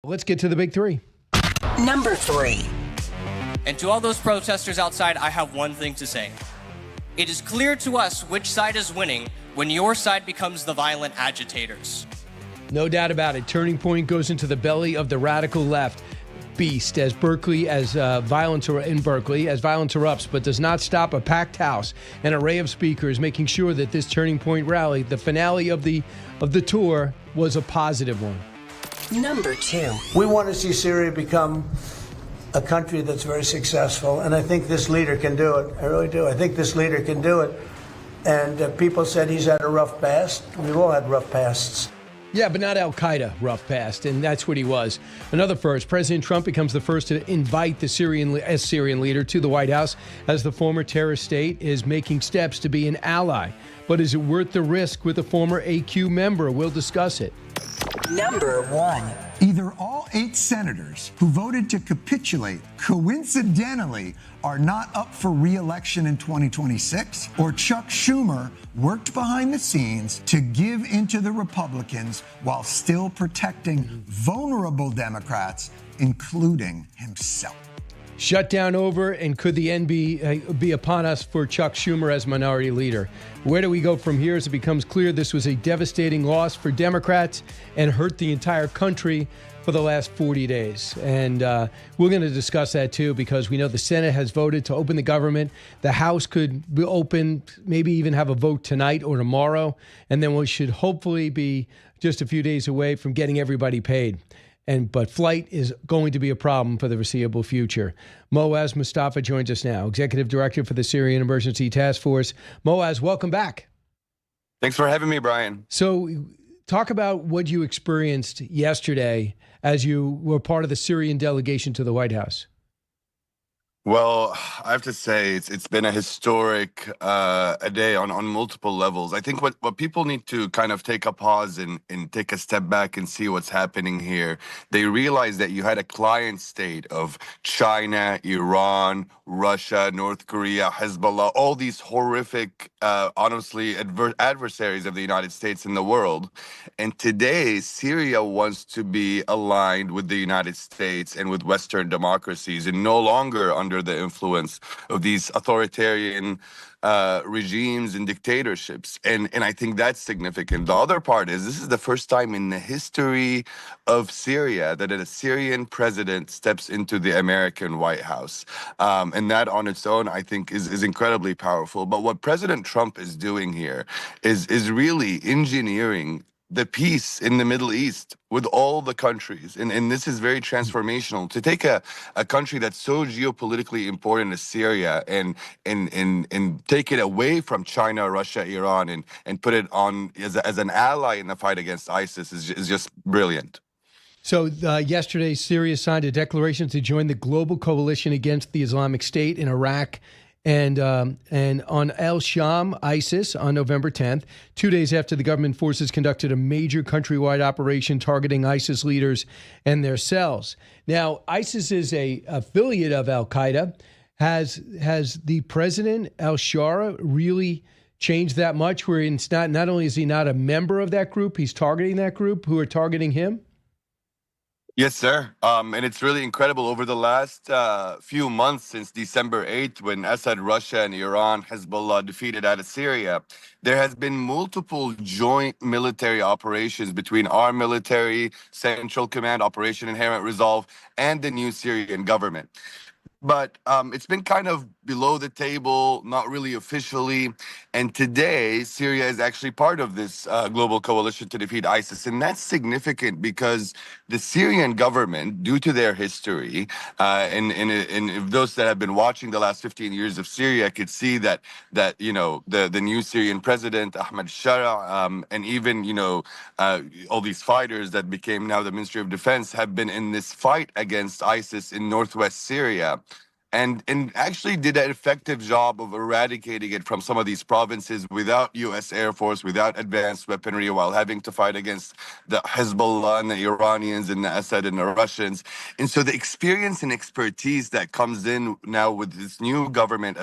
Let's get to the big three. Number 3. And to all those protesters outside, I have one thing to say. It is clear to us which side is winning when your side becomes the violent agitators. No doubt about it. Turning point goes into the belly of the radical left beast as violence erupts, but does not stop a packed house, an array of speakers, making sure that this turning point rally, the finale of the tour, was a positive one. Number 2. We want to see Syria become a country that's very successful, and I think this leader can do it. I really do. I think this leader can do it. And people said he's had a rough past. We've all had rough pasts. Yeah, but not Al-Qaeda rough past, and that's what he was. Another first, President Trump becomes the first to invite the Syrian leader to the White House as the former terrorist state is making steps to be an ally. But is it worth the risk with a former AQ member? We'll discuss it. Number 1. Either all 8 senators who voted to capitulate coincidentally are not up for re-election in 2026, or Chuck Schumer worked behind the scenes to give into the Republicans while still protecting vulnerable Democrats, including himself. Shutdown over, and could the end be upon us for Chuck Schumer as minority leader? Where do we go from here as it becomes clear this was a devastating loss for Democrats and hurt the entire country for the last 40 days? And we're going to discuss that too, because we know the Senate has voted to open the government. The House could be open, maybe even have a vote tonight or tomorrow. And then we should hopefully be just a few days away from getting everybody paid. But flight is going to be a problem for the foreseeable future. Mouaz Moustafa joins us now, Executive Director for the Syrian Emergency Task Force. Mouaz, welcome back. Thanks for having me, Brian. So talk about what you experienced yesterday as you were part of the Syrian delegation to the White House. Well, I have to say it's been a historic a day on multiple levels. I think what people need to kind of take a pause and take a step back and see what's happening here. They realize that you had a client state of China, Iran, Russia, North Korea, Hezbollah, all these horrific, honestly, adversaries of the United States in the world. And today, Syria wants to be aligned with the United States and with Western democracies and no longer under the influence of these authoritarian regimes and dictatorships. And I think that's significant. The other part is this is the first time in the history of Syria that a Syrian president steps into the American White House. And that on its own, I think, is incredibly powerful. But what President Trump is doing here is really engineering the peace in the Middle East with all the countries. And this is very transformational. To take a country that's so geopolitically important as Syria and take it away from China, Russia, Iran, and put it on as an ally in the fight against ISIS is just brilliant. So yesterday, Syria signed a declaration to join the global coalition against the Islamic State in Iraq and on al-Sham, ISIS, on November 10th, 2 days after the government forces conducted a major countrywide operation targeting ISIS leaders and their cells. Now, ISIS is a affiliate of al-Qaeda. Has the president, al-Shara, really changed that much where it's not only is he not a member of that group, he's targeting that group who are targeting him? Yes, sir. And it's really incredible. Over the last few months since December 8th, when Assad, Russia, and Iran, Hezbollah defeated out of Syria, there has been multiple joint military operations between our military, Central Command, Operation Inherent Resolve, and the new Syrian government. But it's been kind of below the table, not really officially. And today, Syria is actually part of this global coalition to defeat ISIS. And that's significant because the Syrian government, due to their history, and if those that have been watching the last 15 years of Syria could see that you know, the new Syrian president, Ahmed, and even, you know, all these fighters that became now the Ministry of Defense have been in this fight against ISIS in northwest Syria. And actually did an effective job of eradicating it from some of these provinces without U.S. Air Force, without advanced weaponry, while having to fight against the Hezbollah and the Iranians and the Assad and the Russians. And so the experience and expertise that comes in now with this new government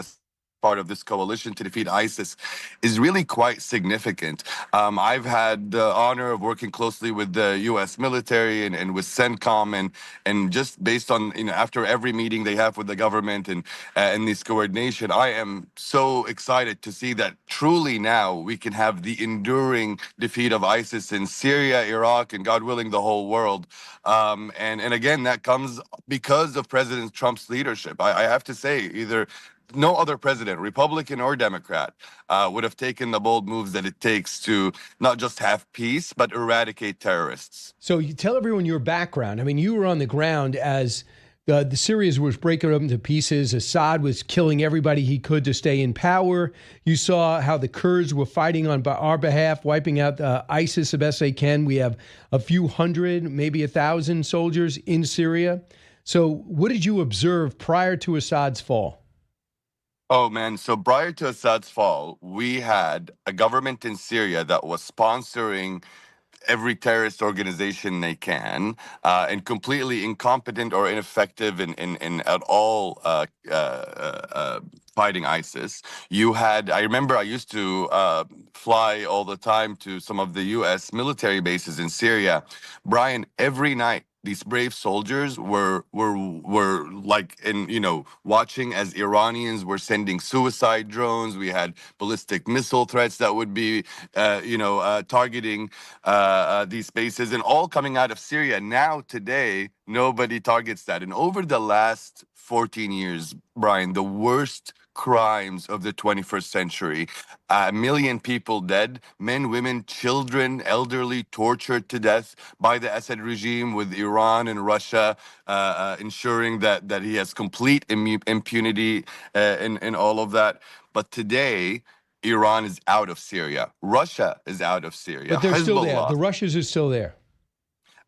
part of this coalition to defeat ISIS is really quite significant. I've had the honor of working closely with the U.S. military and with CENTCOM, and just based on, after every meeting they have with the government and this coordination, I am so excited to see that truly now we can have the enduring defeat of ISIS in Syria, Iraq, and God willing, the whole world. And again, that comes because of President Trump's leadership. I have to say, either no other president, Republican or Democrat, would have taken the bold moves that it takes to not just have peace, but eradicate terrorists. So you tell everyone your background. I mean, you were on the ground as the Syria was breaking up into pieces. Assad was killing everybody he could to stay in power. You saw how the Kurds were fighting on our behalf, wiping out ISIS the best they can. We have a few hundred, maybe 1,000 soldiers in Syria. So what did you observe prior to Assad's fall? Oh, man. So prior to Assad's fall, we had a government in Syria that was sponsoring every terrorist organization they can, and completely incompetent or ineffective in at all fighting ISIS. I remember I used to fly all the time to some of the U.S. military bases in Syria. Brian, every night, these brave soldiers were like watching as Iranians were sending suicide drones. We had ballistic missile threats that would be targeting these bases, and all coming out of Syria. Now today nobody targets that. And over the last 14 years, Brian, the worst crimes of the 21st century. 1 million people dead, men, women, children, elderly, tortured to death by the Assad regime, with Iran and Russia ensuring that he has complete impunity in all of that. But today, Iran is out of Syria. Russia is out of Syria. But they're still there. The Russians are still there.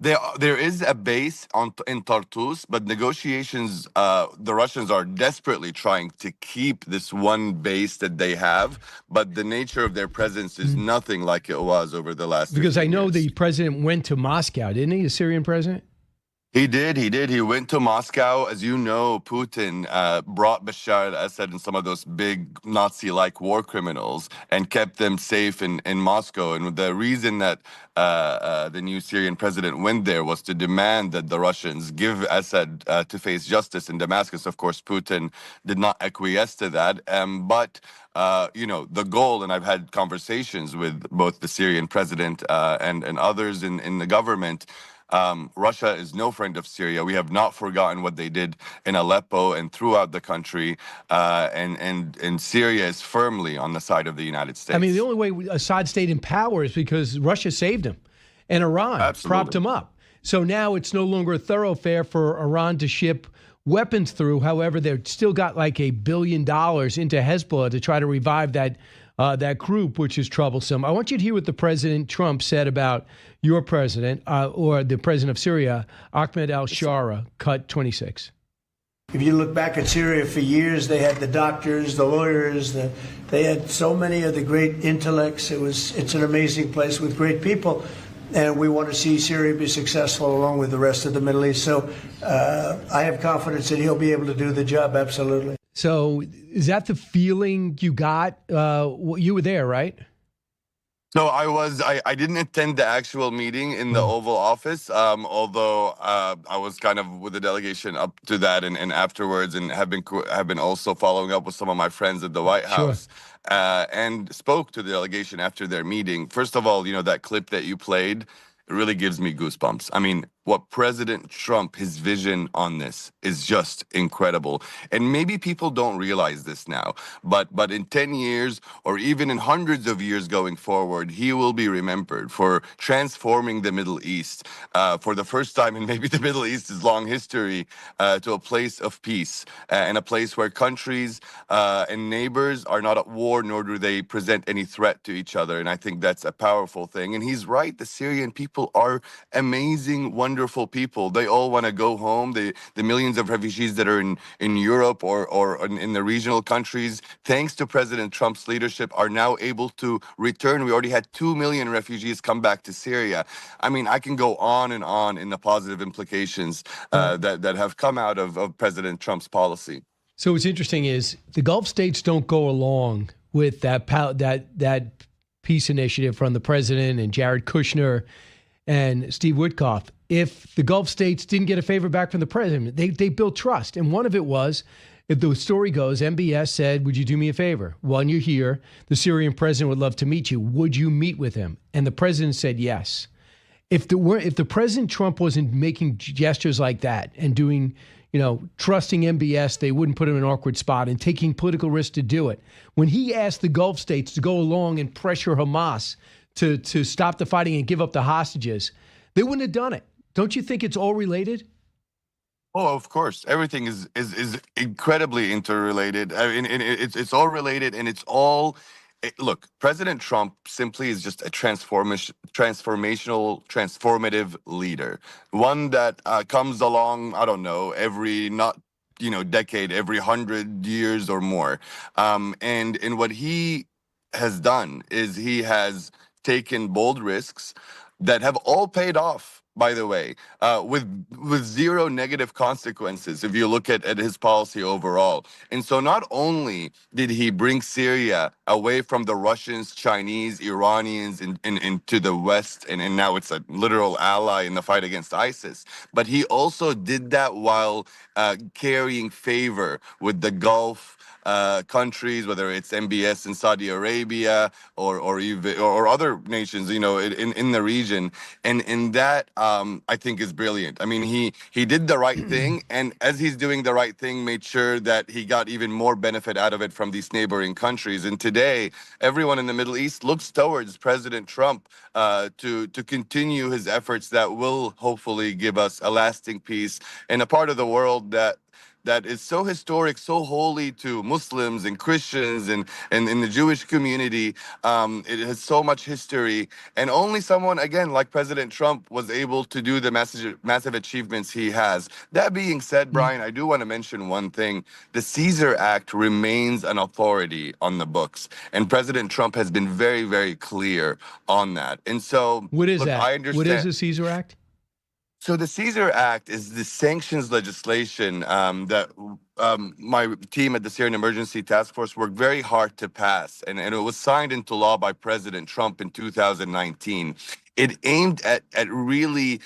There is a base in Tartus, but negotiations, the Russians are desperately trying to keep this one base that they have, but the nature of their presence is nothing like it was over the last 15 Because I know years. the president went to Moscow, didn't he, the Syrian president? He did. He went to Moscow. As you know, Putin brought Bashar al-Assad and some of those big Nazi-like war criminals and kept them safe in Moscow. And the reason that the new Syrian president went there was to demand that the Russians give Assad to face justice in Damascus. Of course, Putin did not acquiesce to that. But the goal, and I've had conversations with both the Syrian president and others in the government. Russia is no friend of Syria. We have not forgotten what they did in Aleppo and throughout the country. And Syria is firmly on the side of the United States. I mean, the only way Assad stayed in power is because Russia saved him and Iran propped him up. So now it's no longer a thoroughfare for Iran to ship weapons through. However, they've still got like $1 billion into Hezbollah to try to revive that group, which is troublesome. I want you to hear what the President Trump said about your president, or the president of Syria, Ahmed al-Shara, cut 26. If you look back at Syria, for years, they had the doctors, the lawyers, they had so many of the great intellects. It's an amazing place with great people. And we want to see Syria be successful along with the rest of the Middle East. So I have confidence that he'll be able to do the job, absolutely. So is that the feeling you got? You were there, right? So I didn't attend the actual meeting in the Oval Office, although I was kind of with the delegation up to that and afterwards, and have been also following up with some of my friends at the White House. And spoke to the delegation after their meeting. First of all, that clip that you played, it really gives me goosebumps. I mean, what President Trump, his vision on this is just incredible. And maybe people don't realize this now, but in 10 years or even in hundreds of years going forward, he will be remembered for transforming the Middle East for the first time in maybe the Middle East's long history to a place of peace and a place where countries and neighbors are not at war, nor do they present any threat to each other. And I think that's a powerful thing. And he's right. The Syrian people are amazing, wonderful people. They all want to go home. The millions of refugees that are in Europe or in the regional countries, thanks to President Trump's leadership, are now able to return. We already had 2 million refugees come back to Syria. I mean, I can go on and on in the positive implications that have come out of President Trump's policy. So what's interesting is the Gulf states don't go along with that peace initiative from the president and Jared Kushner and Steve Witkoff. If the Gulf states didn't get a favor back from the president, they built trust. And one of it was, if the story goes, MBS said, would you do me a favor? While you're here, the Syrian president would love to meet you. Would you meet with him? And the president said yes. If the President Trump wasn't making gestures like that and doing, trusting MBS, they wouldn't put him in an awkward spot and taking political risks to do it. When he asked the Gulf states to go along and pressure Hamas to stop the fighting and give up the hostages, they wouldn't have done it. Don't you think it's all related? Oh, of course. Everything is incredibly interrelated. I mean, it's all related, and it's all. Look, President Trump simply is just a transformative leader, one that comes along. I don't know, every decade, every 100 years or more, and what he has done is he has taken bold risks that have all paid off, by the way, with zero negative consequences if you look at his policy overall. And so not only did he bring Syria away from the Russians, Chinese, Iranians into the West, and now it's a literal ally in the fight against ISIS, but he also did that while carrying favor with the Gulf countries, whether it's MBS in Saudi Arabia or even or other nations, in the region, and that I think is brilliant. I mean, he did the right thing, and as he's doing the right thing, made sure that he got even more benefit out of it from these neighboring countries. And today, everyone in the Middle East looks towards President Trump to continue his efforts that will hopefully give us a lasting peace in a part of the world that is so historic, so holy to Muslims and Christians and in the Jewish community. It has so much history, and only someone, again, like President Trump was able to do the massive achievements he has. That being said, Brian, I do want to mention one thing. The Caesar Act remains an authority on the books, and President Trump has been very, very clear on that. And so, what is that? I understand. What is the Caesar Act? So the Caesar Act is the sanctions legislation that my team at the Syrian Emergency Task Force worked very hard to pass, and it was signed into law by President Trump in 2019. It aimed at really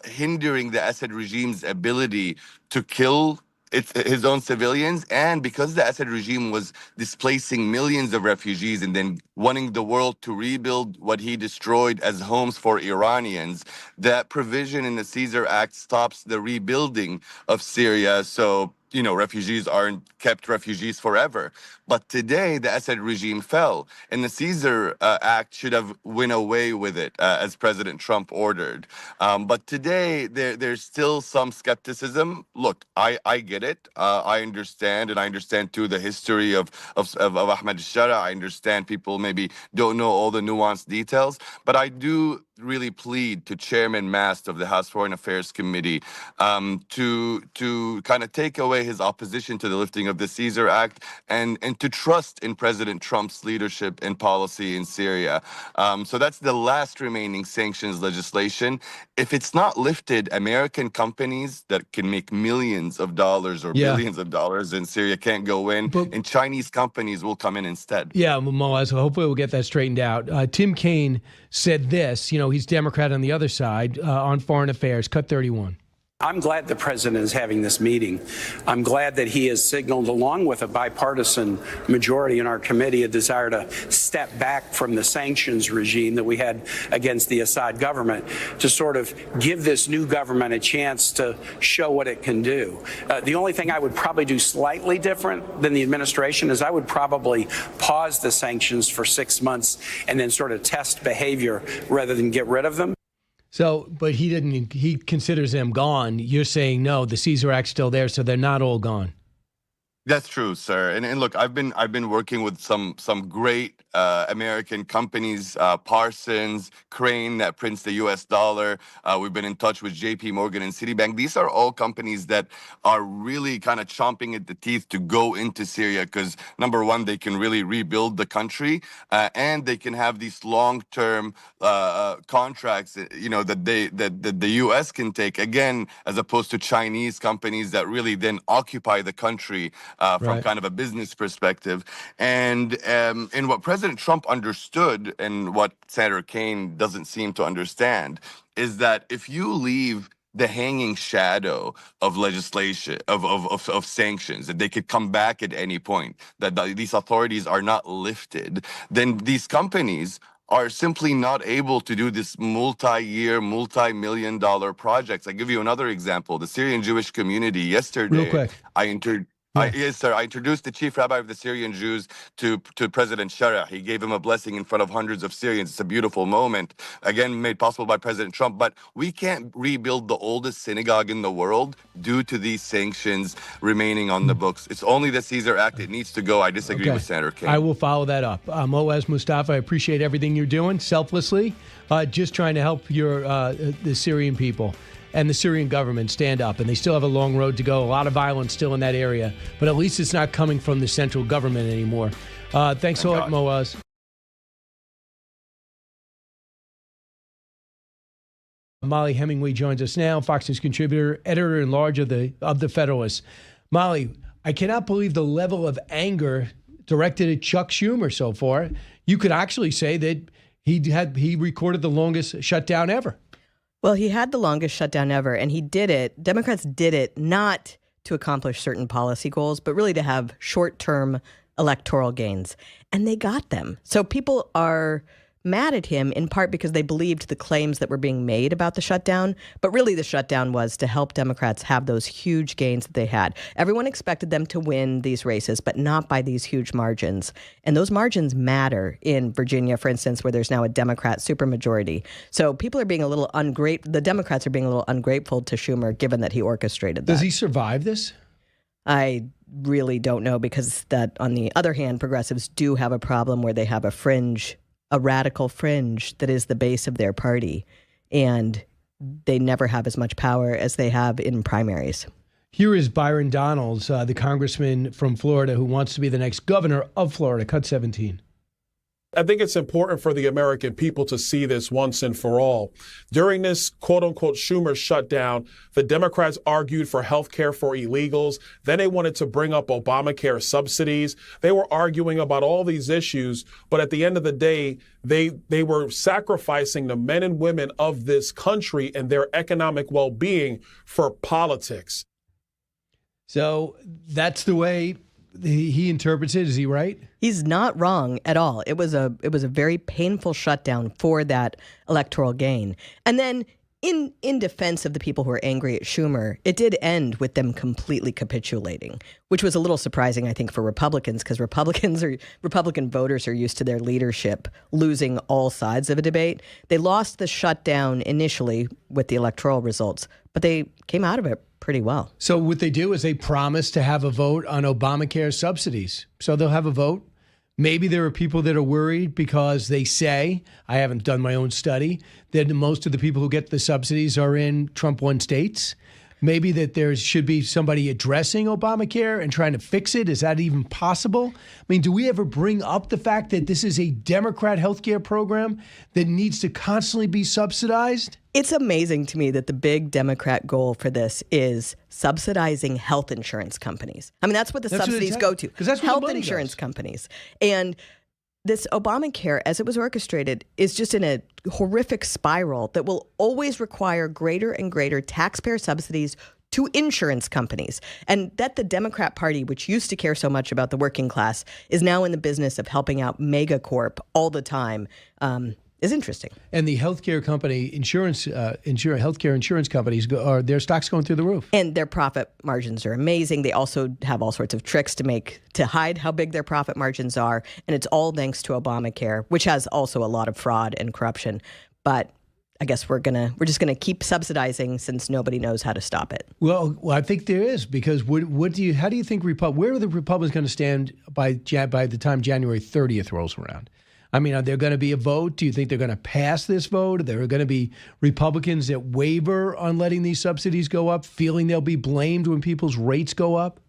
hindering the Assad regime's ability to kill his own civilians, and because the Assad regime was displacing millions of refugees and then wanting the world to rebuild what he destroyed as homes for Iranians, that provision in the Caesar Act stops the rebuilding of Syria. So refugees aren't kept refugees forever. But today, the Assad regime fell, and the Caesar Act should have went away with it, as President Trump ordered. But today, there's still some skepticism. Look, I get it. I understand, and I understand, too, the history of Ahmed Shara. I understand people maybe don't know all the nuanced details, but I do really plead to Chairman Mast of the House Foreign Affairs Committee to kind of take away his opposition to the lifting of the Caesar Act and to trust in President Trump's leadership and policy in Syria. So that's the last remaining sanctions legislation. If it's not lifted, American companies that can make millions of dollars or billions of dollars in Syria can't go in, and Chinese companies will come in instead. Yeah, Mouaz, so hopefully we'll get that straightened out. Tim Kaine said this, he's Democrat on the other side on foreign affairs, cut 31. I'm glad the president is having this meeting. I'm glad that he has signaled, along with a bipartisan majority in our committee, a desire to step back from the sanctions regime that we had against the Assad government to sort of give this new government a chance to show what it can do. The only thing I would probably do slightly different than the administration is I would probably pause the sanctions for 6 months and then sort of test behavior rather than get rid of them. So, but he considers them gone. You're saying, no, the Caesar Act's still there, so they're not all gone. That's true, sir. And look, I've been working with some great American companies, Parsons, Crane, that prints the US dollar. We've been in touch with JP Morgan and Citibank. These are all companies that are really kind of chomping at the teeth to go into Syria because, number one, they can really rebuild the country and they can have these long-term contracts, that the U.S. can take, again, as opposed to Chinese companies that really then occupy the country from kind of a business perspective. And in what President Trump understood and what Senator Kaine doesn't seem to understand is that if you leave the hanging shadow of legislation, of sanctions, that they could come back at any point, that these authorities are not lifted, then these companies are simply not able to do this multi-year, multi-million-dollar projects. I give you another example. The Syrian Jewish community yesterday, Real quick. Yes, sir. I introduced the chief rabbi of the Syrian Jews to President Shara. He gave him a blessing in front of hundreds of Syrians. It's a beautiful moment, again, made possible by President Trump. But we can't rebuild the oldest synagogue in the world due to these sanctions remaining on the books. It's only the Caesar Act. It needs to go. I disagree with Senator Kaine. I will follow that up. Mouaz, Moustafa, I appreciate everything you're doing selflessly, just trying to help the Syrian people. And the Syrian government stand up, and they still have a long road to go. A lot of violence still in that area, but at least it's not coming from the central government anymore. Thanks a lot, Mouaz. Mollie Hemingway joins us now, Fox News contributor, editor-in-large of the Federalist. Mollie, I cannot believe the level of anger directed at Chuck Schumer so far. You could actually say that he recorded the longest shutdown ever. Well, he had the longest shutdown ever, and he did it. Democrats did it not to accomplish certain policy goals, but really to have short-term electoral gains. And they got them. So people are mad at him in part because they believed the claims that were being made about the shutdown. But really the shutdown was to help Democrats have those huge gains that they had. Everyone expected them to win these races, but not by these huge margins. And those margins matter in Virginia, for instance, where there's now a Democrat supermajority. So people are being a little ungrateful. The Democrats are being a little ungrateful to Schumer, given that he orchestrated that. Does he survive this? I really don't know, because that, on the other hand, progressives do have a problem where they have a radical fringe that is the base of their party, and they never have as much power as they have in primaries. Here is Byron Donalds, the congressman from Florida who wants to be the next governor of Florida. Cut 17. I think it's important for the American people to see this once and for all. During this quote-unquote Schumer shutdown, the Democrats argued for health care for illegals. Then they wanted to bring up Obamacare subsidies. They were arguing about all these issues. But at the end of the day, they were sacrificing the men and women of this country and their economic well-being for politics. So that's the way he interprets it. Is he right? He's not wrong at all. It was a very painful shutdown for that electoral gain. And then in defense of the people who are angry at Schumer, it did end with them completely capitulating, which was a little surprising, I think, for Republicans, because Republican voters are used to their leadership losing all sides of a debate. They lost the shutdown initially with the electoral results, but they came out of it pretty well. So what they do is they promise to have a vote on Obamacare subsidies. So they'll have a vote. Maybe there are people that are worried because they say, I haven't done my own study, that most of the people who get the subsidies are in Trump-won states. Maybe that there should be somebody addressing Obamacare and trying to fix it. Is that even possible? I mean, do we ever bring up the fact that this is a Democrat healthcare program that needs to constantly be subsidized? It's amazing to me that the big Democrat goal for this is subsidizing health insurance companies. I mean, that's what the subsidies go to. Because that's where health the money insurance goes. Companies. And this Obamacare, as it was orchestrated, is just in a horrific spiral that will always require greater and greater taxpayer subsidies to insurance companies. And that the Democrat Party, which used to care so much about the working class, is now in the business of helping out megacorp all the time, is interesting. And the healthcare company, healthcare insurance companies, their stocks going through the roof. And their profit margins are amazing. They also have all sorts of tricks to hide how big their profit margins are. And it's all thanks to Obamacare, which has also a lot of fraud and corruption. But I guess we're just gonna keep subsidizing since nobody knows how to stop it. Well, I think there is, because how do you think where are the Republicans going to stand by the time January 30th rolls around? I mean, are there going to be a vote? Do you think they're going to pass this vote? Are there going to be Republicans that waver on letting these subsidies go up, feeling they'll be blamed when people's rates go up?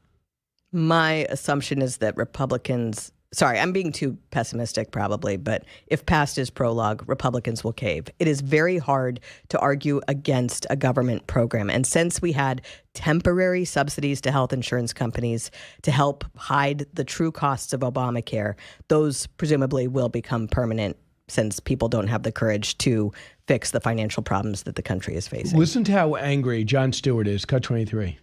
My assumption is that Republicans, sorry, I'm being too pessimistic probably, but if passed as prologue, Republicans will cave. It is very hard to argue against a government program. And since we had temporary subsidies to health insurance companies to help hide the true costs of Obamacare, those presumably will become permanent since people don't have the courage to fix the financial problems that the country is facing. Listen to how angry Jon Stewart is. Cut 23.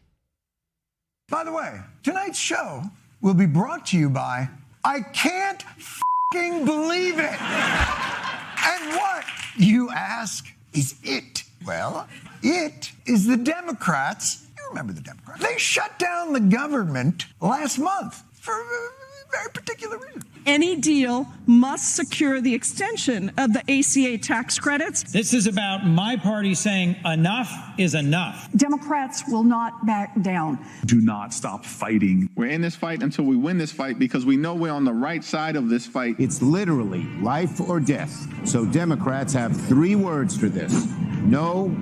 By the way, tonight's show will be brought to you by I can't f***ing believe it. And what, you ask, is it? Well, it is the Democrats. You remember the Democrats. They shut down the government last month for a very particular reason. Any deal must secure the extension of the ACA tax credits. This is about my party saying enough is enough. Democrats will not back down. Do not stop fighting. We're in this fight until we win this fight because we know we're on the right side of this fight. It's literally life or death. So Democrats have 3 words for this. No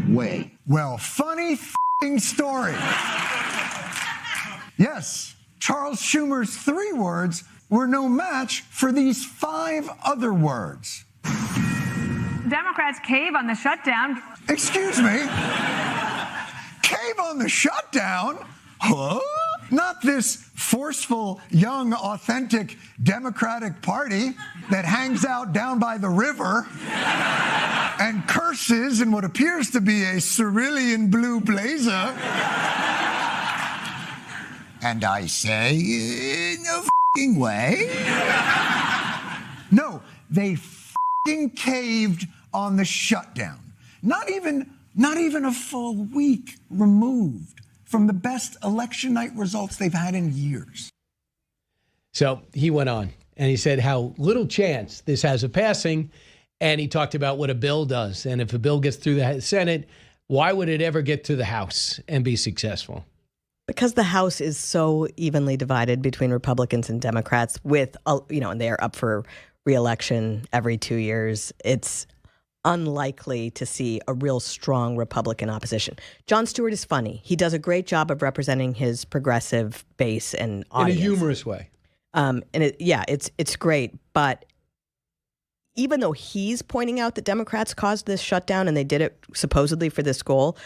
way. Well, funny story. Yes, Charles Schumer's 3 words were no match for these 5 other words. Democrats cave on the shutdown. Excuse me? Cave on the shutdown? Huh? Not this forceful, young, authentic Democratic Party that hangs out down by the river and curses in what appears to be a cerulean blue blazer. And I say, no f***ing way. No, they f***ing caved on the shutdown. Not even a full week removed from the best election night results they've had in years. So he went on and he said how little chance this has of passing. And he talked about what a bill does. And if a bill gets through the Senate, why would it ever get to the House and be successful? Because the House is so evenly divided between Republicans and Democrats with, and they are up for re-election every 2 years. It's unlikely to see a real strong Republican opposition. Jon Stewart is funny. He does a great job of representing his progressive base and audience. In a humorous way. It's great. But even though he's pointing out that Democrats caused this shutdown and they did it supposedly for this goal,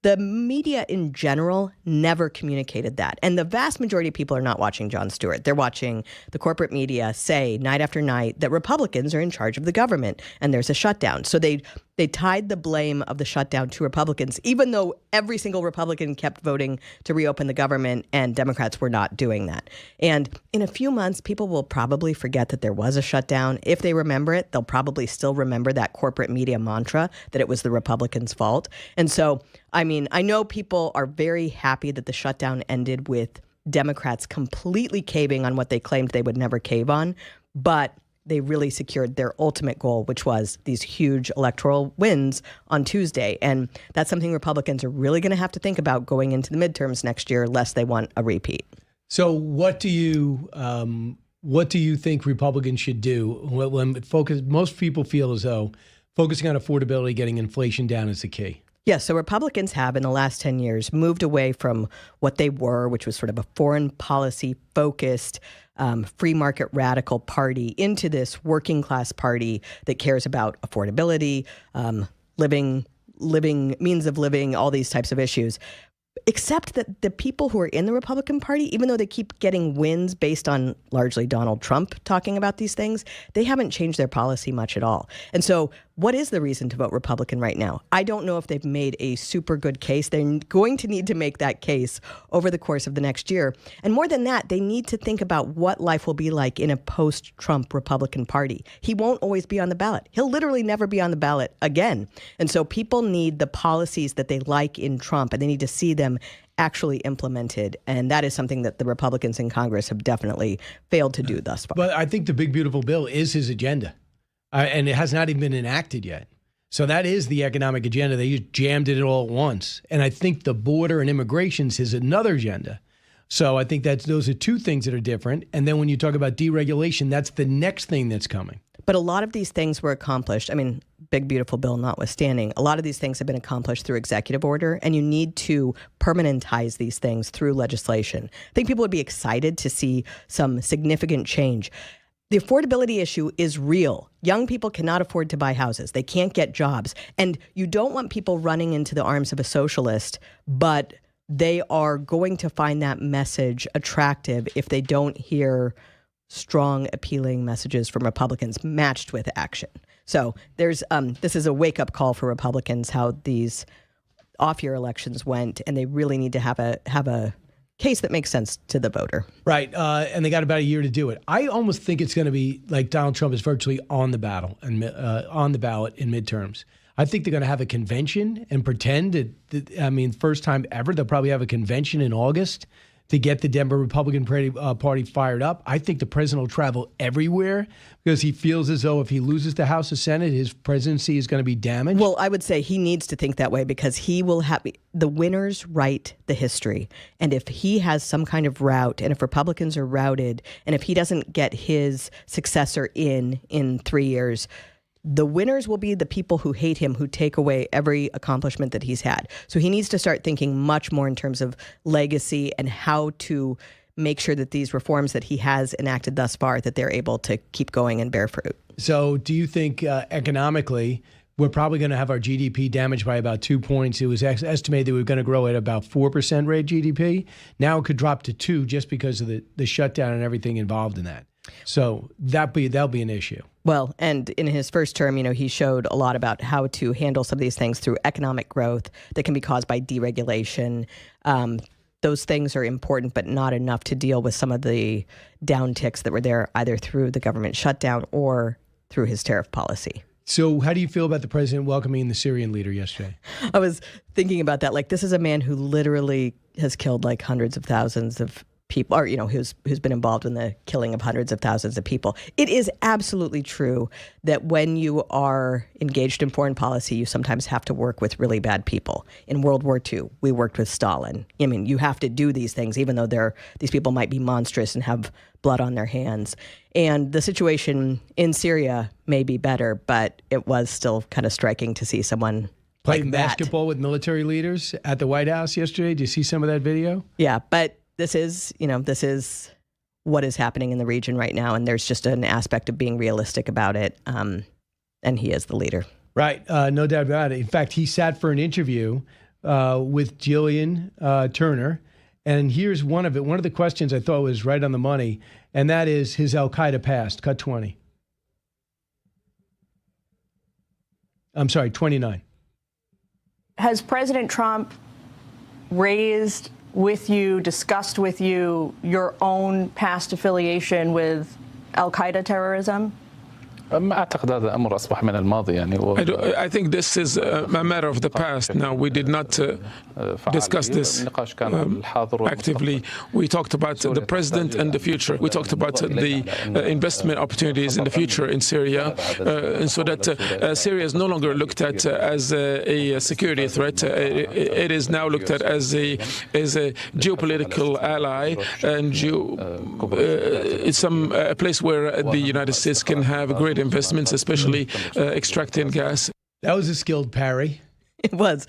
the media in general never communicated that. And the vast majority of people are not watching Jon Stewart. They're watching the corporate media say night after night that Republicans are in charge of the government and there's a shutdown. So they tied the blame of the shutdown to Republicans, even though every single Republican kept voting to reopen the government and Democrats were not doing that. And in a few months, people will probably forget that there was a shutdown. If they remember it, they'll probably still remember that corporate media mantra that it was the Republicans' fault. And so, I mean, I know people are very happy that the shutdown ended with Democrats completely caving on what they claimed they would never cave on, but they really secured their ultimate goal, which was these huge electoral wins on Tuesday. And that's something Republicans are really going to have to think about going into the midterms next year, lest they want a repeat. So what do you think Republicans should do when most people feel as though focusing on affordability, getting inflation down is the key? Yes, so Republicans have in the last 10 years moved away from what they were, which was sort of a foreign policy focused free market radical party, into this working class party that cares about affordability, living, means of living, all these types of issues. Except that the people who are in the Republican Party, even though they keep getting wins based on largely Donald Trump talking about these things, they haven't changed their policy much at all. And so what is the reason to vote Republican right now? I don't know if they've made a super good case. They're going to need to make that case over the course of the next year. And more than that, they need to think about what life will be like in a post-Trump Republican Party. He won't always be on the ballot. He'll literally never be on the ballot again. And so people need the policies that they like in Trump, and they need to see them actually implemented. And that is something that the Republicans in Congress have definitely failed to do thus far. But I think the big, beautiful bill is his agenda. And it has not even been enacted yet. So that is the economic agenda. They just jammed it all at once. And I think the border and immigrations is another agenda. So I think those are two things that are different. And then when you talk about deregulation, that's the next thing that's coming. But a lot of these things were accomplished. I mean, big, beautiful bill notwithstanding, a lot of these things have been accomplished through executive order, and you need to permanentize these things through legislation. I think people would be excited to see some significant change. The affordability issue is real. Young people cannot afford to buy houses. They can't get jobs. And you don't want people running into the arms of a socialist, but they are going to find that message attractive if they don't hear strong, appealing messages from Republicans matched with action. So there's this is a wake-up call for Republicans how these off-year elections went, and they really need to have a case that makes sense to the voter. Right, and they got about a year to do it. I almost think it's going to be like Donald Trump is virtually on the ballot in midterms. I think they're going to have a convention and pretend that, first time ever, they'll probably have a convention in August to get the Denver Republican Party fired up. I think the president will travel everywhere because he feels as though if he loses the House or Senate, his presidency is going to be damaged. Well, I would say he needs to think that way because he will have the winners write the history. And if he has some kind of rout, and if Republicans are routed, and if he doesn't get his successor in 3 years, the winners will be the people who hate him, who take away every accomplishment that he's had. So he needs to start thinking much more in terms of legacy and how to make sure that these reforms that he has enacted thus far, that they're able to keep going and bear fruit. So do you think economically, we're probably going to have our GDP damaged by about 2 points? It was estimated that we were going to grow at about 4% rate GDP. Now it could drop to 2 just because of the shutdown and everything involved in that. So that'll be an issue. Well, and in his first term, he showed a lot about how to handle some of these things through economic growth that can be caused by deregulation. Those things are important, but not enough to deal with some of the downticks that were there either through the government shutdown or through his tariff policy. So how do you feel about the president welcoming the Syrian leader yesterday? I was thinking about that. Like, this is a man who literally has killed like hundreds of thousands of people, or, who's been involved in the killing of hundreds of thousands of people. It is absolutely true that when you are engaged in foreign policy, you sometimes have to work with really bad people. In World War II, we worked with Stalin. You have to do these things, even though these people might be monstrous and have blood on their hands. And the situation in Syria may be better, but it was still kind of striking to see someone playing basketball with military leaders at the White House yesterday. Do you see some of that video? Yeah, but this is what is happening in the region right now, and there's just an aspect of being realistic about it, and he is the leader. Right, no doubt about it. In fact, he sat for an interview with Jillian Turner, and here's one of it. One of the questions I thought was right on the money, and that is his al-Qaeda past. Cut 20. I'm sorry, 29. Has President Trump discussed with you your own past affiliation with al-Qaeda terrorism? I think this is a matter of the past. Now, we did not discuss this actively. We talked about the president and the future. We talked about the investment opportunities in the future in Syria, and so that Syria is no longer looked at as a security threat. It is now looked at as a geopolitical ally, and it's a place where the United States can have a great investments, especially extracting gas. That was a skilled parry. It was.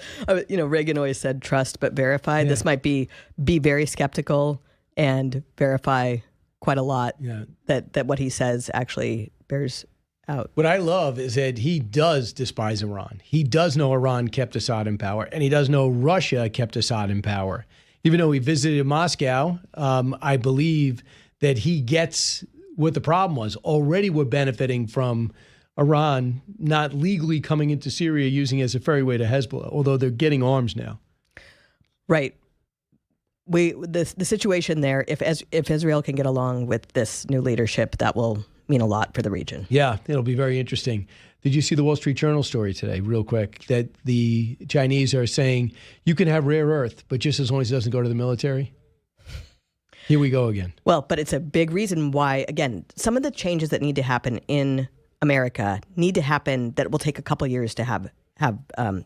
Reagan always said trust but verify. Yeah. This might be very skeptical and verify quite a lot that what he says actually bears out. What I love is that he does despise Iran. He does know Iran kept Assad in power, and he does know Russia kept Assad in power. Even though he visited Moscow, I believe that he gets what the problem was. Already we're benefiting from Iran not legally coming into Syria using it as a ferryway to Hezbollah, although they're getting arms now. Right. The situation there, if Israel can get along with this new leadership, that will mean a lot for the region. Yeah, it'll be very interesting. Did you see the Wall Street Journal story today, real quick, that the Chinese are saying you can have rare earth, but just as long as it doesn't go to the military? Here we go again. Well, but it's a big reason why, again, some of the changes that need to happen in America need to happen that will take a couple years to have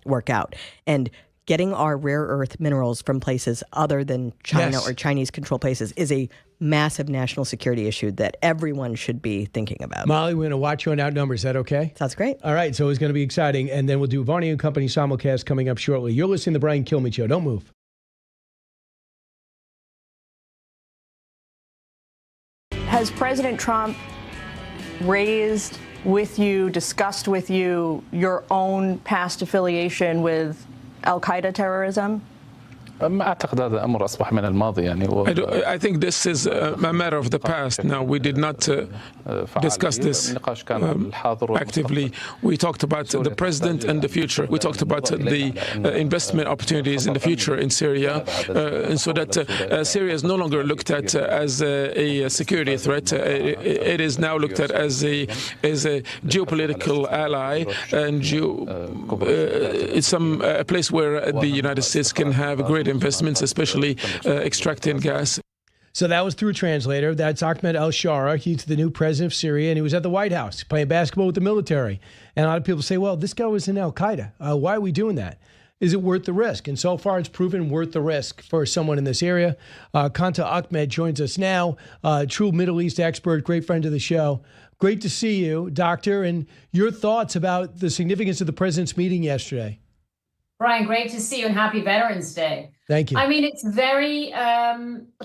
work out. And getting our rare earth minerals from places other than China or Chinese-controlled places is a massive national security issue that everyone should be thinking about. Mollie, we're going to watch you on Outnumbered. Is that okay? Sounds great. All right, so it's going to be exciting. And then we'll do Varney and Company simulcast coming up shortly. You're listening to the Brian Kilmeade Show. Don't move. Has President Trump raised with you, discussed with you, your own past affiliation with al-Qaeda terrorism? I think this is a matter of the past. Now, we did not discuss this actively. We talked about the president and the future. We talked about the investment opportunities in the future in Syria, and so that Syria is no longer looked at as a security threat. It is now looked at as a geopolitical ally, and it's a place where the United States can have great investments, especially extracting gas. So that was through a translator. That's Ahmed al-Shara. He's the new president of Syria, and he was at the White House playing basketball with the military. And a lot of people say, well, this guy was in al-Qaeda. Why are we doing that? Is it worth the risk? And so far, it's proven worth the risk for someone in this area. Qanta Ahmed joins us now, true Middle East expert, great friend of the show. Great to see you, Doctor, and your thoughts about the significance of the president's meeting yesterday. Brian, great to see you and happy Veterans Day. Thank you. I mean, it's very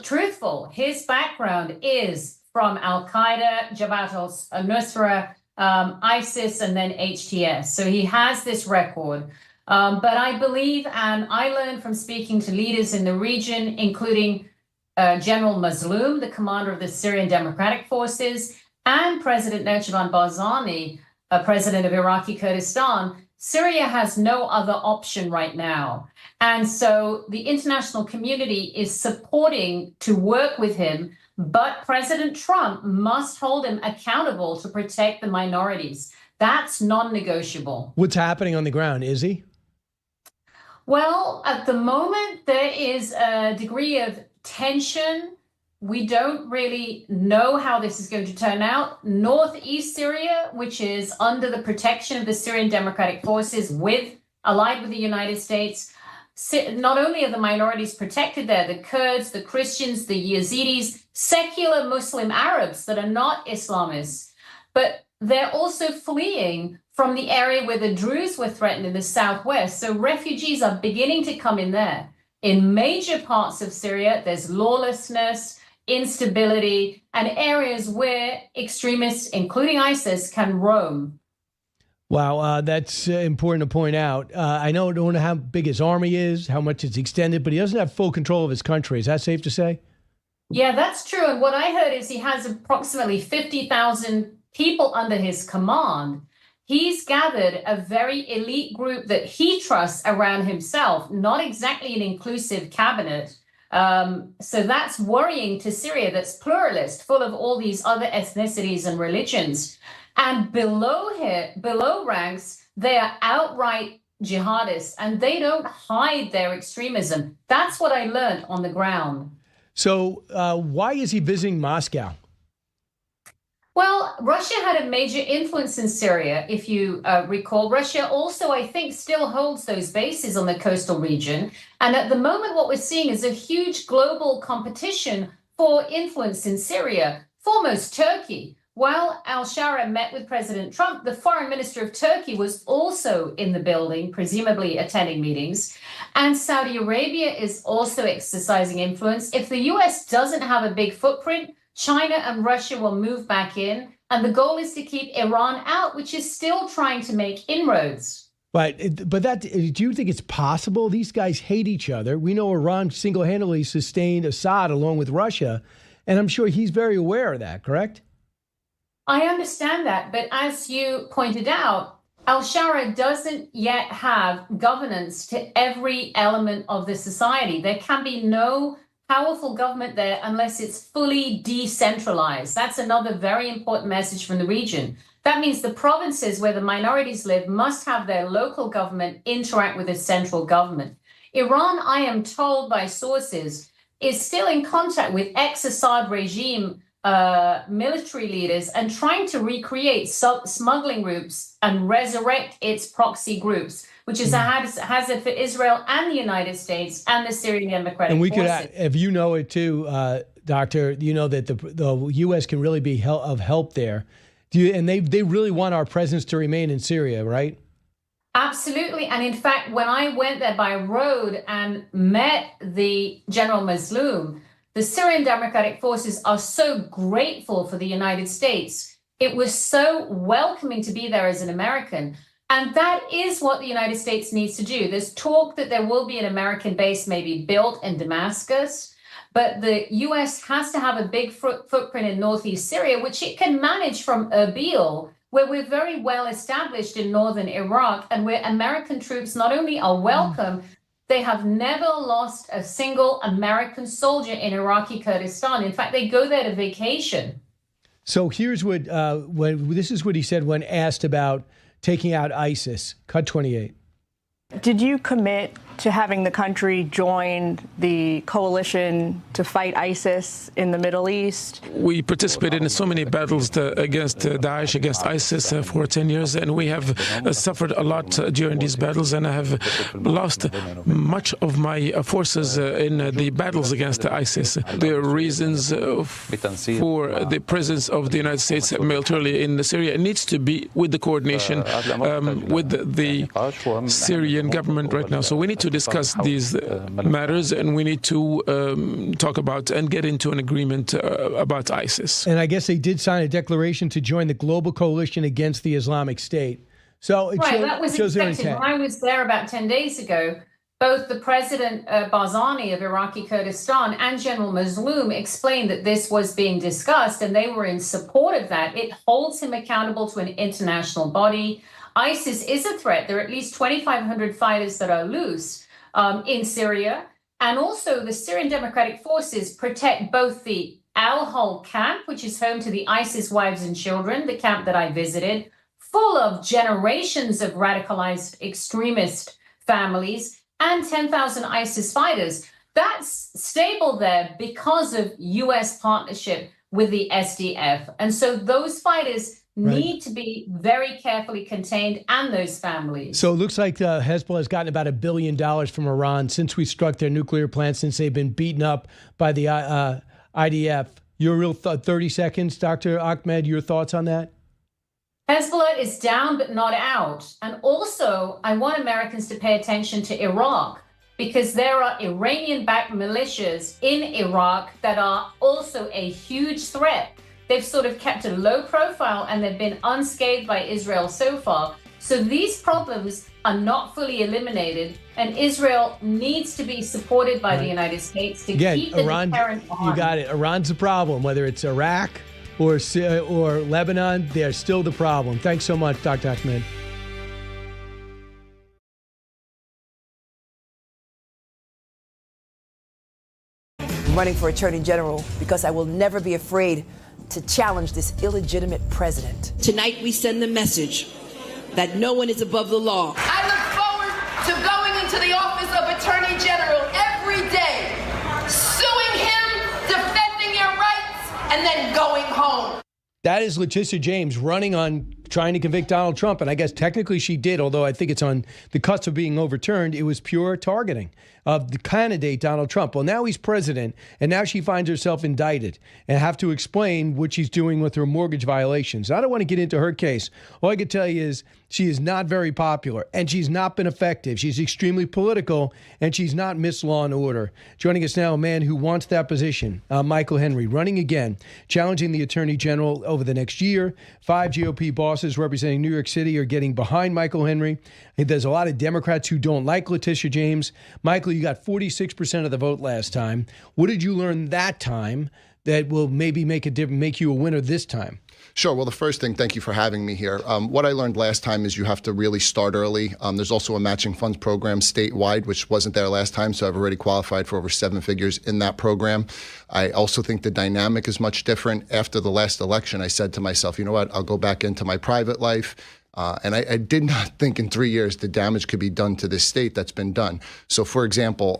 truthful. His background is from Al-Qaeda, Jabhat al-Nusra, ISIS, and then HTS. So he has this record. But I believe, and I learned from speaking to leaders in the region, including General Mazloum, the commander of the Syrian Democratic Forces, and President Nurchban Barzani, president of Iraqi Kurdistan, Syria has no other option right now. And so the international community is supporting to work with him, but President Trump must hold him accountable to protect the minorities. That's non-negotiable. What's happening on the ground, is he? Well, at the moment, there is a degree of tension. We don't really know how this is going to turn out. Northeast Syria, which is under the protection of the Syrian Democratic Forces, allied with the United States, not only are the minorities protected there, the Kurds, the Christians, the Yazidis, secular Muslim Arabs that are not Islamists, but they're also fleeing from the area where the Druze were threatened in the southwest. So refugees are beginning to come in there. In major parts of Syria, there's lawlessness, instability, and areas where extremists, including ISIS, can roam. Wow, that's important to point out. I don't know how big his army is, how much it's extended, but he doesn't have full control of his country. Is that safe to say? Yeah, that's true. And what I heard is he has approximately 50,000 people under his command. He's gathered a very elite group that he trusts around himself, not exactly an inclusive cabinet. So that's worrying to Syria, that's pluralist, full of all these other ethnicities and religions. And below ranks, they are outright jihadists, and they don't hide their extremism. That's what I learned on the ground. So why is he visiting Moscow? Well, Russia had a major influence in Syria, if you recall. Russia also, I think, still holds those bases on the coastal region. And at the moment, what we're seeing is a huge global competition for influence in Syria, foremost Turkey. While al-Shara met with President Trump, the foreign minister of Turkey was also in the building, presumably attending meetings. And Saudi Arabia is also exercising influence. If the U.S. doesn't have a big footprint, China and Russia will move back in, and the goal is to keep Iran out, which is still trying to make inroads. But do you think it's possible? These guys hate each other. We know Iran single-handedly sustained Assad along with Russia, and I'm sure he's very aware of that, correct? I understand that, but as you pointed out, al-Shara doesn't yet have governance to every element of the society. There can be no powerful government there unless it's fully decentralized. That's another very important message from the region. That means the provinces where the minorities live must have their local government interact with the central government. Iran, I am told by sources, is still in contact with ex-Assad regime military leaders and trying to recreate smuggling routes and resurrect its proxy groups, which is a hazard for Israel and the United States and the Syrian Democratic And we Forces. could, if you know it too, Doctor, you know that the U.S. can really be of help there. And they really want our presence to remain in Syria, right? Absolutely. And in fact, when I went there by road and met the General Mazloum, the Syrian Democratic Forces are so grateful for the United States. It was so welcoming to be there as an American. And that is what the United States needs to do. There's talk that there will be an American base maybe built in Damascus, but the U.S. has to have a big footprint in northeast Syria, which it can manage from Erbil, where we're very well established in northern Iraq, and where American troops not only are welcome, they have never lost a single American soldier in Iraqi Kurdistan. In fact, they go there to vacation. So here's what this is what he said when asked about taking out ISIS. Cut 28. Did you commit to having the country join the coalition to fight ISIS in the Middle East? We participated in so many battles against Daesh, against ISIS for 10 years, and we have suffered a lot during these battles, and I have lost much of my forces in the battles against ISIS. The reasons for the presence of the United States militarily in Syria needs to be with the coordination with the Syrian government right now. So we need to discuss these matters, and we need to talk about and get into an agreement about ISIS. And I guess they did sign a declaration to join the global coalition against the Islamic State. So it that was shows their expected. intent. When I was there about 10 days ago, both the President Barzani of Iraqi Kurdistan and General Mazloum explained that this was being discussed, and they were in support of that. It holds him accountable to an international body. ISIS is a threat. There are at least 2,500 fighters that are loose in Syria. And also the Syrian Democratic Forces protect both the Al-Hol camp, which is home to the ISIS wives and children, the camp that I visited, full of generations of radicalized extremist families, and 10,000 ISIS fighters. That's stable there because of U.S. partnership with the SDF. And so those fighters need to be very carefully contained, and those families. So it looks like Hezbollah has gotten about $1 billion from Iran since we struck their nuclear plant, since they've been beaten up by the IDF. Your real 30 seconds, Dr. Ahmed, your thoughts on that? Hezbollah is down but not out. And also, I want Americans to pay attention to Iraq, because there are Iranian-backed militias in Iraq that are also a huge threat. They've sort of kept a low profile, and they've been unscathed by Israel so far. So these problems are not fully eliminated, and Israel needs to be supported by the United States to keep the deterrent on. You got it. Iran's the problem. Whether it's Iraq or Lebanon, they're still the problem. Thanks so much, Dr. Ahmed. I'm running for Attorney General because I will never be afraid to challenge this illegitimate president. Tonight we send the message that no one is above the law. I look forward to going into the office of Attorney General every day, suing him, defending your rights, and then going home. That is Letitia James running on trying to convict Donald Trump. And I guess technically she did, although I think it's on the cusp of being overturned. It was pure targeting of the candidate, Donald Trump. Well, now he's president, and now she finds herself indicted and have to explain what she's doing with her mortgage violations. I don't want to get into her case. All I can tell you is she is not very popular, and she's not been effective. She's extremely political, and she's not Miss Law and Order. Joining us now, a man who wants that position, Michael Henry, running again, challenging the Attorney General over the next year. 5 GOP bosses representing New York City are getting behind Michael Henry. There's a lot of Democrats who don't like Letitia James. Michael, you got 46% of the vote last time. What did you learn that time that will maybe make you a winner this time? Sure. Well, the first thing, thank you for having me here. What I learned last time is you have to really start early. There's also a matching funds program statewide, which wasn't there last time, so I've already qualified for over 7 figures in that program. I also think the dynamic is much different. After the last election, I said to myself, you know what, I'll go back into my private life. And I did not think in 3 years the damage could be done to this state that's been done. So, for example,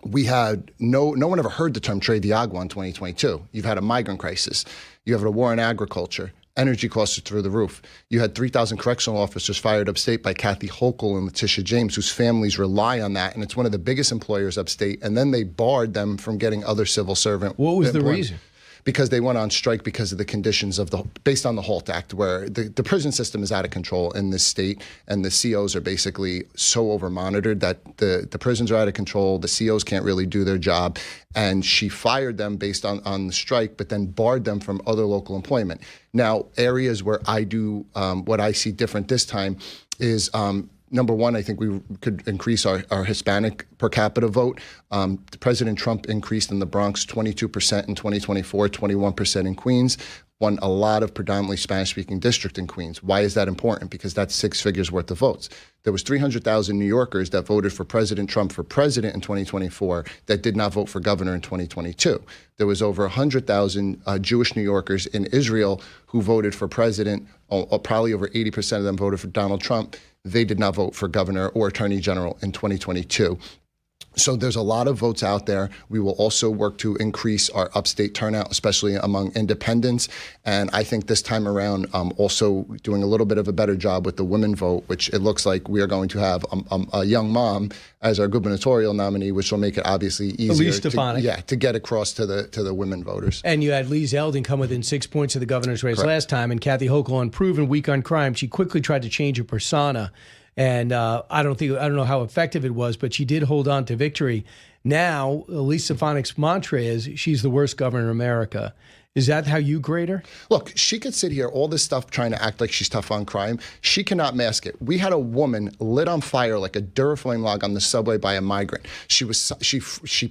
we had no one ever heard the term trade de agua in 2022. You've had a migrant crisis. You have a war in agriculture. Energy costs are through the roof. You had 3,000 correctional officers fired upstate by Kathy Hochul and Letitia James, whose families rely on that, and it's one of the biggest employers upstate. And then they barred them from getting other civil servant. What was the employment. reason? Because they went on strike because of the conditions of based on the HALT Act, where the prison system is out of control in this state, and the COs are basically so over-monitored that the prisons are out of control, the COs can't really do their job, and she fired them based on the strike, but then barred them from other local employment. Now, areas where I do what I see different this time is number one, I think we could increase our Hispanic per capita vote. President Trump increased in the Bronx 22% in 2024, 21% in Queens, won a lot of predominantly Spanish-speaking district in Queens. Why is that important? Because that's 6 figures worth of votes. There was 300,000 New Yorkers that voted for President Trump for president in 2024 that did not vote for governor in 2022. There was over 100,000 Jewish New Yorkers in Israel who voted for president. Probably over 80% of them voted for Donald Trump. They did not vote for governor or attorney general in 2022. So there's a lot of votes out there. We will also work to increase our upstate turnout, especially among independents. And I think this time around, also doing a little bit of a better job with the women vote, which it looks like we are going to have a young mom as our gubernatorial nominee, which will make it obviously easier to get across to the women voters. And you had Lee Zeldin come within 6 points of the governor's race last time, and Kathy Hochul, unproven, weak on crime. She quickly tried to change her persona. And I don't know how effective it was, but she did hold on to victory. Now, Elise Stefanik's mantra is she's the worst governor in America. Is that how you grade her? Look, she could sit here, all this stuff, trying to act like she's tough on crime. She cannot mask it. We had a woman lit on fire like a Duraflame log on the subway by a migrant. She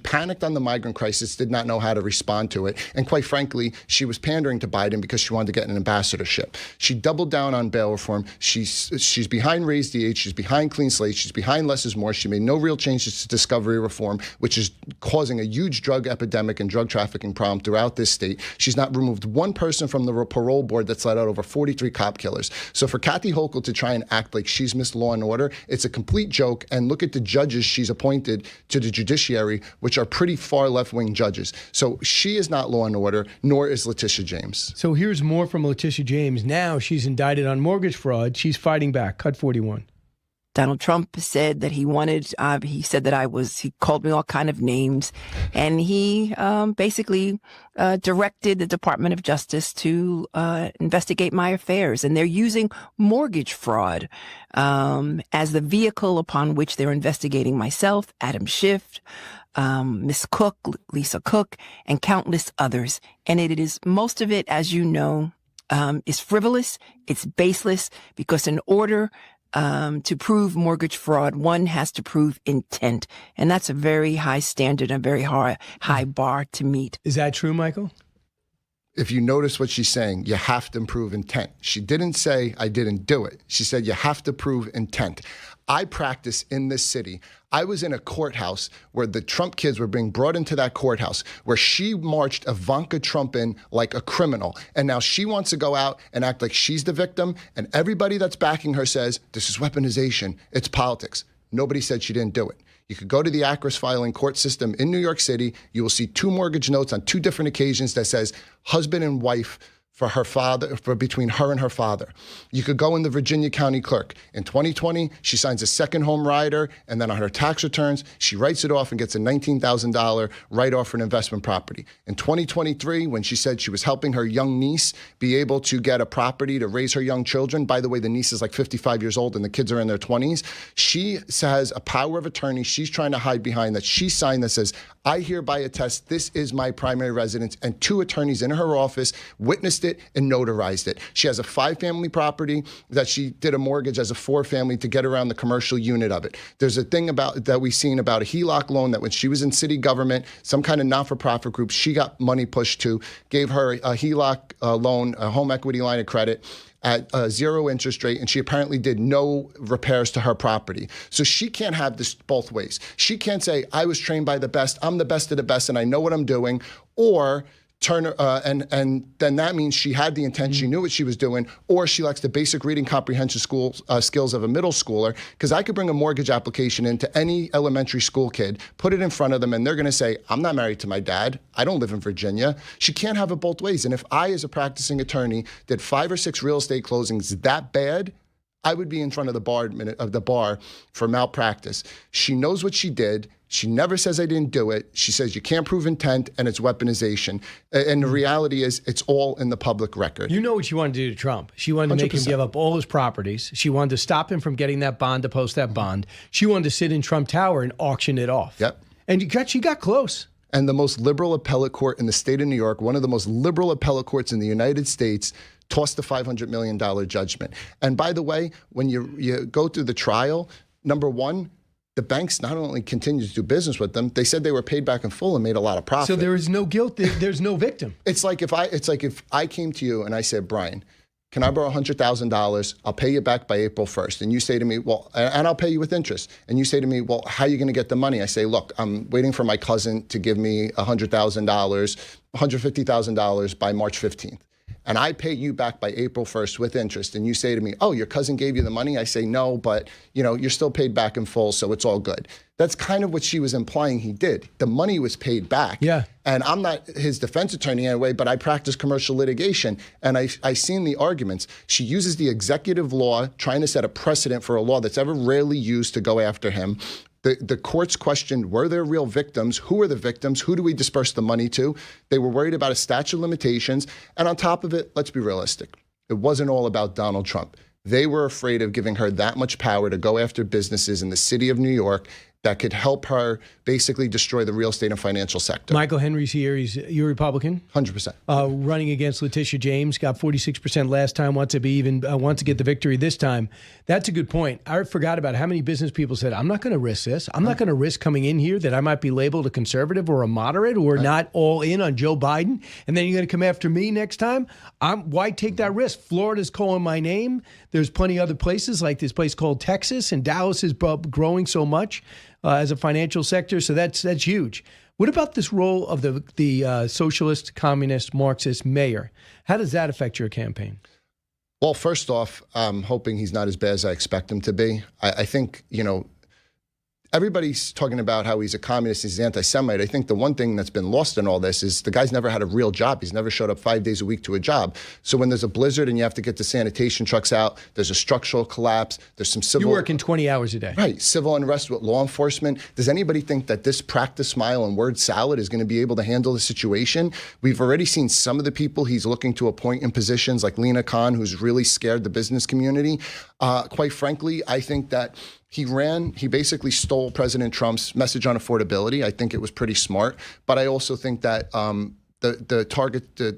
panicked on the migrant crisis, did not know how to respond to it. And quite frankly, she was pandering to Biden because she wanted to get an ambassadorship. She doubled down on bail reform. She's behind Raise the Age. She's behind Clean Slate. She's behind Less is More. She made no real changes to discovery reform, which is causing a huge drug epidemic and drug trafficking problem throughout this state. She's not removed one person from the parole board that's let out over 43 cop killers. So for Kathy Hochul to try and act like she's Miss Law and Order, it's a complete joke. And look at the judges she's appointed to the judiciary, which are pretty far left-wing judges. So she is not Law and Order, nor is Letitia James. So here's more from Letitia James. Now she's indicted on mortgage fraud. She's fighting back. Cut 41. Donald Trump said that he said that he called me all kind of names, and he basically directed the Department of Justice to investigate my affairs. And they're using mortgage fraud as the vehicle upon which they're investigating myself, Adam Schiff, Miss Cook, Lisa Cook, and countless others. And it is, most of it, as you know, is frivolous, it's baseless, because in order to prove mortgage fraud, one has to prove intent. And that's a very high standard, a very high bar to meet. Is that true, Michael? If you notice what she's saying, you have to prove intent. She didn't say, I didn't do it. She said, you have to prove intent. I practice in this city. I was in a courthouse where the Trump kids were being brought into that courthouse, where she marched Ivanka Trump in like a criminal. And now she wants to go out and act like she's the victim. And everybody that's backing her says, this is weaponization. It's politics. Nobody said she didn't do it. You could go to the Acris filing court system in New York City. You will see 2 mortgage notes on 2 different occasions that says husband and wife for her father, for between her and her father. You could go in the Virginia County Clerk. In 2020, she signs a second home rider, and then on her tax returns, she writes it off and gets a $19,000 write-off for an investment property. In 2023, when she said she was helping her young niece be able to get a property to raise her young children, by the way, the niece is like 55 years old and the kids are in their 20s, she has a power of attorney she's trying to hide behind that she signed that says, I hereby attest this is my primary residence, and 2 attorneys in her office witnessed it and notarized it. She has a 5-family property that she did a mortgage as a 4-family to get around the commercial unit of it. There's a thing about that we've seen about a HELOC loan that when she was in city government, some kind of not-for-profit group, she got money pushed to, gave her a HELOC loan, a home equity line of credit, at a 0 interest rate, and she apparently did no repairs to her property. So she can't have this both ways. She can't say, I was trained by the best, I'm the best of the best, and I know what I'm doing, or and then that means she had the intent, she knew what she was doing, or she lacks the basic reading comprehension skills of a middle schooler. Because I could bring a mortgage application into any elementary school kid, put it in front of them, and they're going to say, I'm not married to my dad. I don't live in Virginia. She can't have it both ways. And if I, as a practicing attorney, did 5 or 6 real estate closings that bad, I would be in front of the bar for malpractice. She knows what she did. She never says I didn't do it. She says you can't prove intent, and it's weaponization. And the reality is it's all in the public record. You know what she wanted to do to Trump. She wanted to make him 100%. give up all his properties. She wanted to stop him from getting that bond, to post that bond. She wanted to sit in Trump Tower and auction it off. Yep. And she got close. And the most liberal appellate court in the state of New York, one of the most liberal appellate courts in the United States, tossed the $500 million judgment. And by the way, when you go through the trial, number one, the banks not only continued to do business with them, they said they were paid back in full and made a lot of profit. So there is no guilt. There's no victim. It's like if I came to you and I said, Brian, can I borrow $100,000? I'll pay you back by April 1st. And you say to me, well, and I'll pay you with interest. And you say to me, well, how are you going to get the money? I say, look, I'm waiting for my cousin to give me $100,000, $150,000 by March 15th. And I pay you back by April 1st with interest. And you say to me, oh, your cousin gave you the money? I say, no, but you're still paid back in full, so it's all good. That's kind of what she was implying he did. The money was paid back. Yeah. And I'm not his defense attorney anyway, but I practice commercial litigation. And I seen the arguments. She uses the executive law, trying to set a precedent for a law that's ever rarely used to go after him. The courts questioned, were there real victims? Who are the victims? Who do we disperse the money to? They were worried about a statute of limitations. And on top of it, let's be realistic. It wasn't all about Donald Trump. They were afraid of giving her that much power to go after businesses in the city of New York that could help her basically destroy the real estate and financial sector. Michael Henry's here. You're a Republican? 100%. Running against Letitia James, got 46% last time, wants to get the victory this time. That's a good point. I forgot about how many business people said, I'm not going to risk this. I'm not going to risk coming in here that I might be labeled a conservative or a moderate or not all in on Joe Biden. And then you're going to come after me next time? Why take that risk? Florida's calling my name. There's plenty of other places like this place called Texas, and Dallas is growing so much as a financial sector. So that's huge. What about this role of the socialist, communist, Marxist mayor? How does that affect your campaign? Well, first off, I'm hoping he's not as bad as I expect him to be. I think, everybody's talking about how he's a communist, he's anti-Semite. I think the one thing that's been lost in all this is the guy's never had a real job. He's never showed up 5 days a week to a job. So when there's a blizzard and you have to get the sanitation trucks out, there's a structural collapse, there's some civil... You're working 20 hours a day. Right. Civil unrest with law enforcement. Does anybody think that this practice smile and word salad is going to be able to handle the situation? We've already seen some of the people he's looking to appoint in positions like Lena Khan, who's really scared the business community. Quite frankly, I think that he basically stole President Trump's message on affordability. I think it was pretty smart. But I also think that the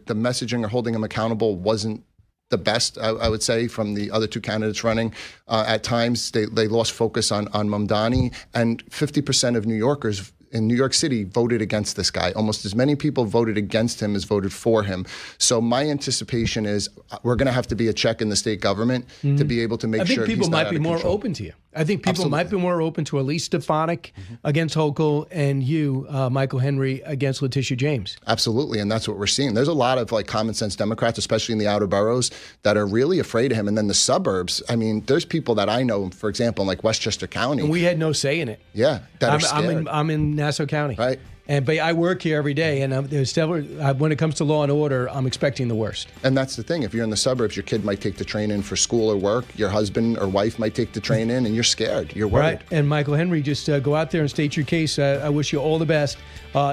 messaging or holding him accountable wasn't the best, I would say, from the other two candidates running. At times, they lost focus on Mamdani, and 50% of New Yorkers in New York City voted against this guy. Almost as many people voted against him as voted for him. So my anticipation is we're going to have to be a check in the state government to be able to make sure he's not out of control. I think people might be more open to you. I think people might be more open to Elise Stefanik against Hochul and you, Michael Henry, against Letitia James. Absolutely, and that's what we're seeing. There's a lot of common sense Democrats, especially in the outer boroughs, that are really afraid of him. And then the suburbs, I mean, there's people that I know, for example, in Westchester County. And we had no say in it. Yeah, that are scared. I'm in Nassau County. Right. But I work here every day, and there's several, when it comes to law and order, I'm expecting the worst. And that's the thing. If you're in the suburbs, your kid might take the train in for school or work. Your husband or wife might take the train in, and you're scared. You're worried. Right. And Michael Henry, just go out there and state your case. I wish you all the best.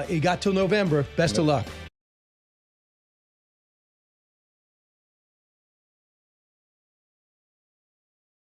You got till November. Best of luck.